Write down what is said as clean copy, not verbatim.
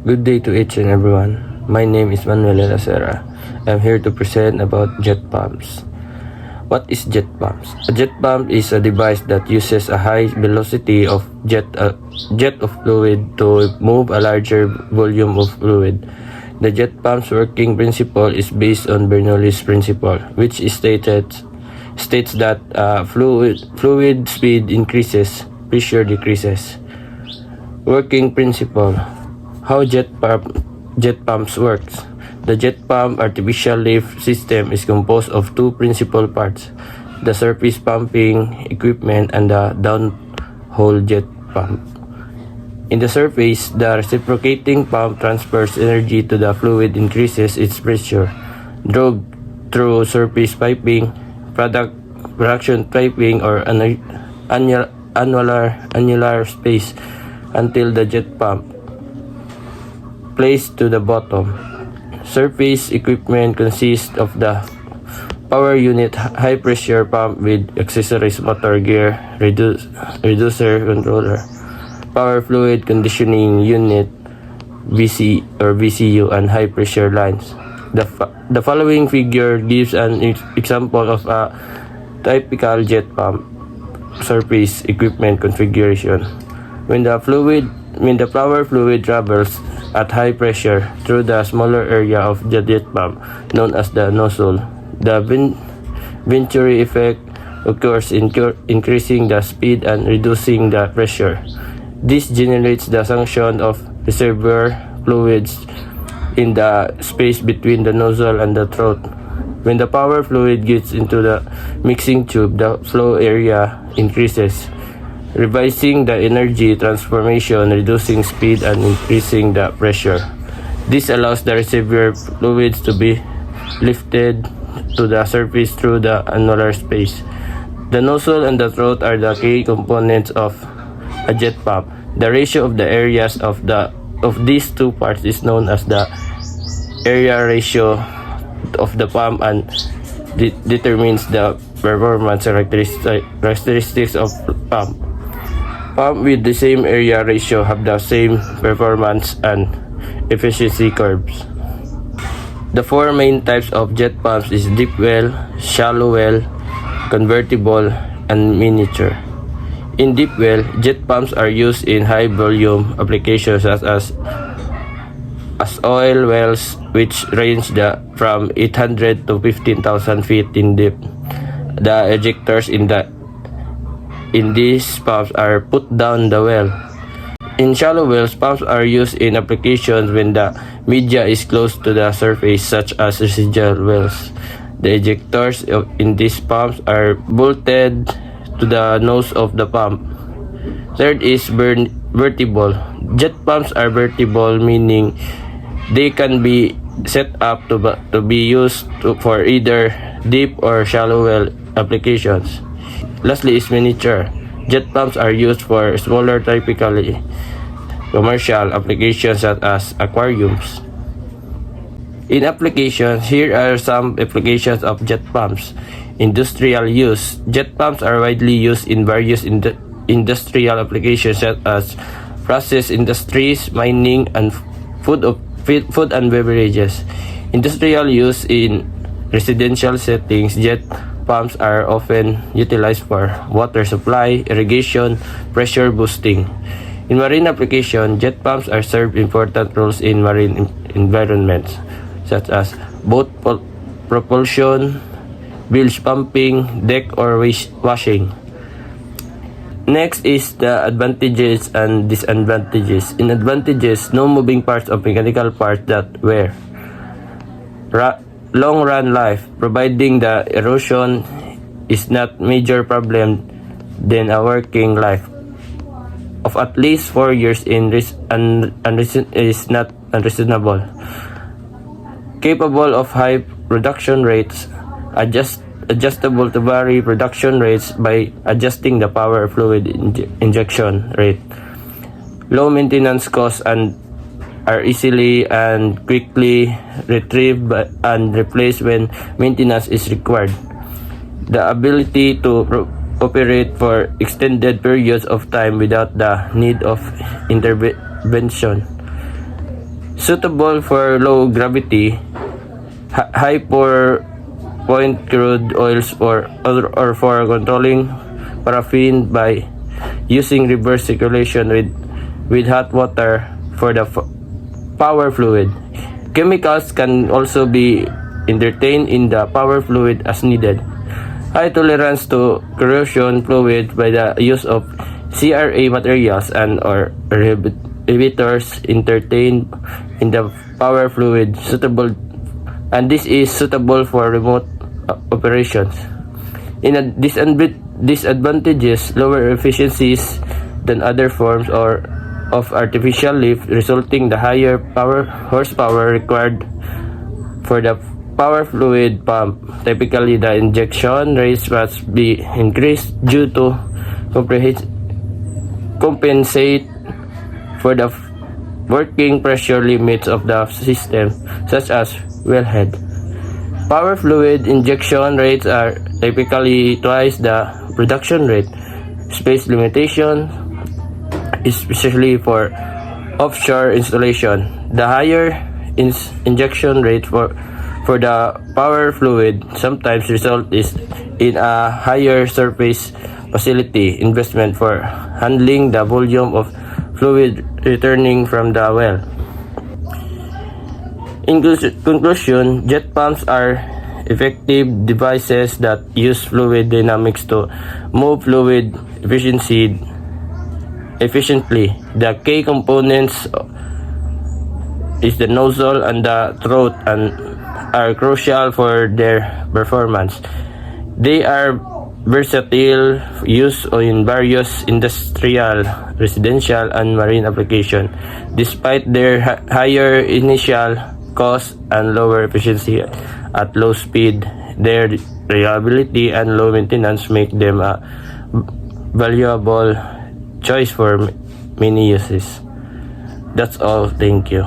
Good day to each and everyone. My name is Manuel Lacera. I'm here to present about jet pumps. What is jet pumps? A jet pump is a device that uses a high velocity of jet of fluid to move a larger volume of fluid. The jet pump's working principle is based on Bernoulli's principle, which states that fluid speed increases, pressure decreases. Working principle. How jet pumps works. The jet pump artificial lift system is composed of two principal parts: the surface pumping equipment and the downhole jet pump. In the surface, the reciprocating pump transfers energy to the fluid, increases its pressure, drove through surface piping, production piping, or annular space until the jet pump placed to the bottom. Surface equipment consists of the power unit, high pressure pump with accessories, motor gear, reducer, controller, power fluid conditioning unit, VCU, and high pressure lines. The following figure gives an example of a typical jet pump surface equipment configuration. When the power fluid travels at high pressure through the smaller area of the jet pump known as the nozzle, the Venturi effect occurs, increasing the speed and reducing the pressure. This generates the suction of reservoir fluids in the space between the nozzle and the throat. When the power fluid gets into the mixing tube, the flow area increases, revising the energy transformation, reducing speed, and increasing the pressure. This allows the reservoir fluids to be lifted to the surface through the annular space. The nozzle and the throat are the key components of a jet pump. The ratio of the areas of these two parts is known as the area ratio of the pump and determines the performance characteristics of pump. Pumps with the same area ratio have the same performance and efficiency curves. The four main types of jet pumps is deep well, shallow well, convertible, and miniature. In deep well, jet pumps are used in high volume applications such as oil wells, which range from 800 to 15,000 feet in depth. The ejectors in these pumps are put down the well. In shallow wells, pumps are used in applications when the media is close to the surface, such as residual wells. The ejectors in these pumps are bolted to the nose of the pump. Third is vertible. Jet pumps are vertible, meaning they can be set up to be used for either deep or shallow well applications. Lastly is miniature. Jet pumps are used for smaller, typically commercial applications such as aquariums. In applications, here are some applications of jet pumps. Industrial use. Jet pumps are widely used in various industrial applications such as process industries, mining, and food and beverages. Industrial use in residential settings. Jet pumps are often utilized for water supply, irrigation, pressure boosting. In marine application, jet pumps are serve important roles in marine environments, such as boat propulsion, bilge pumping, deck or washing. Next is the advantages and disadvantages. In advantages, no moving parts of mechanical parts that wear. Long run life, providing the erosion is not major problem, then a working life of at least 4 years is not unreasonable. Capable of high production rates, adjustable to vary production rates by adjusting the power fluid injection rate. Low maintenance costs and are easily and quickly retrieved and replaced when maintenance is required. The ability to operate for extended periods of time without the need of intervention. suitable for low gravity, high pour point crude oils or for controlling paraffin by using reverse circulation with hot water for the power fluid. Chemicals can also be entertained in the power fluid as needed. High tolerance to corrosion fluid by the use of CRA materials and or inhibitors entertained in the power fluid suitable, and this is suitable for remote operations. In a disadvantages, lower efficiencies than other forms of artificial lift, resulting the higher horsepower required for the power fluid pump. Typically, the injection rates must be increased due to compensate for the working pressure limits of the system, such as wellhead. Power fluid injection rates are typically twice the production rate. Space limitation, especially for offshore installation. The higher injection rate for the power fluid sometimes result in a higher surface facility investment for handling the volume of fluid returning from the well. In conclusion, jet pumps are effective devices that use fluid dynamics to move fluid efficiently. The key components is the nozzle and the throat and are crucial for their performance. They are versatile, used in various industrial, residential, and marine applications. Despite their higher initial cost and lower efficiency at low speed, their reliability and low maintenance make them a valuable choice for many uses. That's all. Thank you.